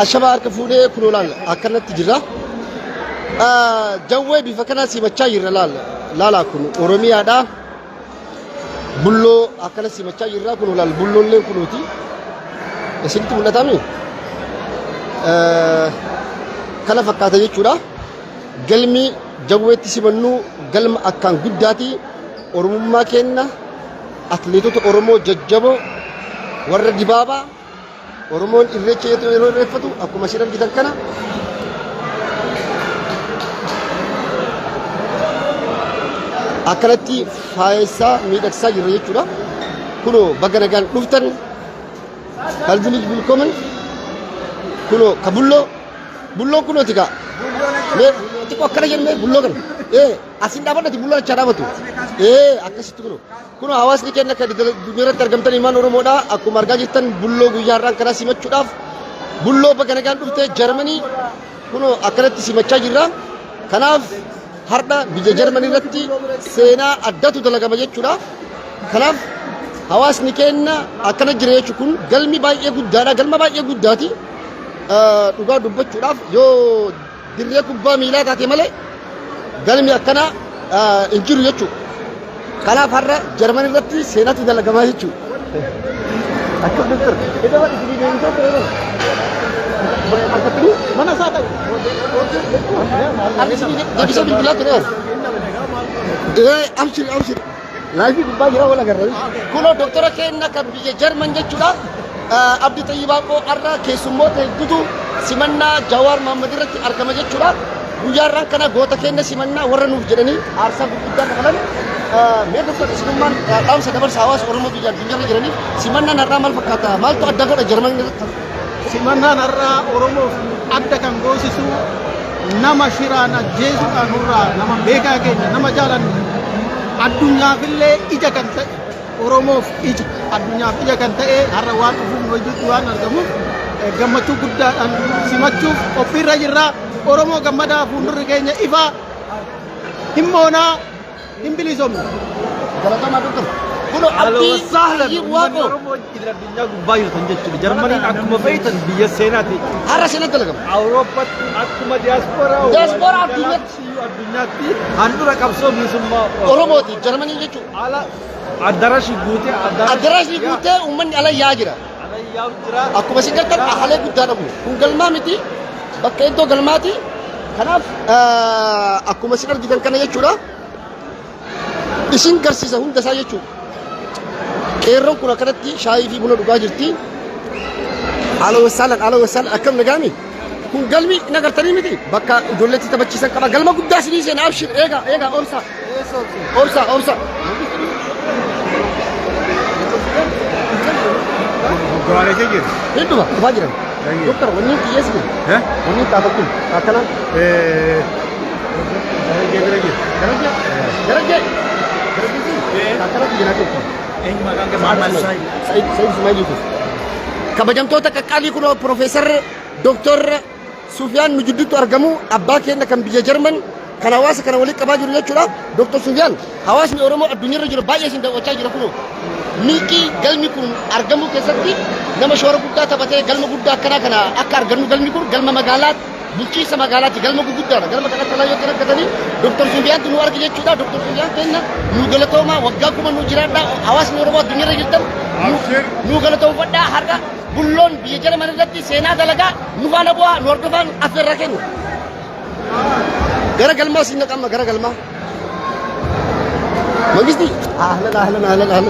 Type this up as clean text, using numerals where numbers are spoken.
ashabaar ka fuudhee kun olaal akkanatti jira. Jawwee bifa kana simachaa jirra laala kun Oromiyaadha. Bulloo akkana simachaa jirra kun olaal bulloollee kunuuti. Isinitti mul'atami. Kana fakkaata jechuudha. Galmi jawweetti simannu galma akkaan guddaati. Oromummaa kenna atleetota Oromoo jajjaboo warra dibaabaa Oromoon irreecha yeroo irreeffatu akkuma isin argitan kana akkanatti faayisaa miidhagsaa jirra jechuudha. Kunoo baga nagaan dhuftan halbiniif bilkooman kunoo ka bulloo kunooti ka xiqqoo akkana jennee bulloo kana asin dhaabadhati bulloo achaa dhaabatu akkasitti kunoo hawaasni keenya akka dumirratti argamtan ilmaan Oromoodha. Akkuma argaa jirtan bulloo guyyaarraan kana simachuudhaaf bulloo baga nagaan dhufte Jarmanii kunoo akkanatti simachaa jirra. Kanaaf har'a biyya Jarmanii irratti seenaa addatu dalagama jechuudha. Kanaaf hawaasni keenya akkana jira jechuun kun galmi baay'ee guddaadha. Galma baay'ee guddaati. Dhugaa dubbachuudhaaf yoo dirree kubbaa miilaa taate malee galmi akkana hin jiru jechuudha. Kanaaf har'a Jarmanii irratti seenaatu dalagamaa jechuudha. Akka doktor itu apa di sini itu mana saya habis ini dia bisa dibilang terus amsir lagi kubbaa jira wala garra kuno doktora kenna kan biyya Jarman jechuudha. Abdi Tayyibaa ko har'a keessummoota hedduutu simannaa Jawaar Mohammad irratti argama jechuudha. Guyyaarraan kana goota kenna simannaa warra nuuf jedhanii aarsaa gurguddaa kafalan mee doktor isinummaan dhaamsa dabarsa hawaasa Oromoo biyya addunyaarra jiranii simannaan har'aa maal fakkaata? Maaltu adda godha Jarmanii irratti? Simannaan har'aa Oromoof adda kan goosisu nama shiraan ajjeesuudhaan irraa nama beekaa keenya nama jaalannu addunyaafillee ija kan ta'e Oromoof ija addunyaaf ija kan ta'e har'a waan dhufuuf hojiitti waan argamuuf gammachuu guddaadhaan simachuuf qophiirra jirra. Oromoo gammadaa fuuldurri keenya ifaa himmoonaa hin bilisoomne. Galatoomaa doktor. Kuno abdii waaqoo Oromoo idil addunyaa gubbaa jirtan jechuudha. Jarmaniin akkuma feetan biyya seenaati. har'a seenatti dalagama. Awurooppaatti akkuma diyaaspooraa addunyaatti handhuura qabsoo bilisummaa Oromooti Jarmanii jechuudha. ala addaraashii guutee Addaraashni guutee uummanni ala yaa jira. alayyaa jira. Akkuma isin galtan halee guddaa dhabu. Kun galmaa miti bakka iddoo galmaati. Kanaaf akkuma isin argitan kana jechuudha. Isin garsiisa hunda isaa jechuudha. Qeerroon kun akkanatti shaayii fi buna dhugaa jirti. Haala wasaalan akkam nagaami. Kun galmi nagartanii miti bakka ijoolleetti taphachiisan qaba. Galma guddaa isinii seenaa abshir eegaa oomsa. Gaalee jira. Hedduma dhufaa jiran. Doktor wanni xiyyeessite. Wanni taata kun akkana. Darajee. Akkanatti jira jechuudha. Sayyid Ismail kabajamtoota qaqqaalii kun Profeesar Doktor Sufiyaan Mujidditu argamu abbaa keenya kan biyya Jarman kan hawaasa kana walitti qabaa jiru jechuudha. Doktor Sufiyaan hawaasni Oromoo addunyaarra jiru baay'ee isin daawwachaa jira kunoo. Milkii galmi kun argamu keessatti nama shoora guddaa taphatee galma guddaa akkanaa kana akka argannu galmi kun galma magaalaati bulchiinsa magaalaati galma guddaadha. Galma kanatti alaa yoo argatanii Doktor Sufiyaantu nu arge jechuudha. Doktor Sufiyaan keenya nu galatoomaa waggaa kuma nu jiraadha hawaasni Oromoo addunyaarra jirtan nu galatoomfadhaa har'a bulloon biyya Jarman irratti seenaa dalagaa nu faana bu'aa nu hordofaan affeerraa kennu. Gara galmaa siin naqamna gara galmaa. Magisti ahlan.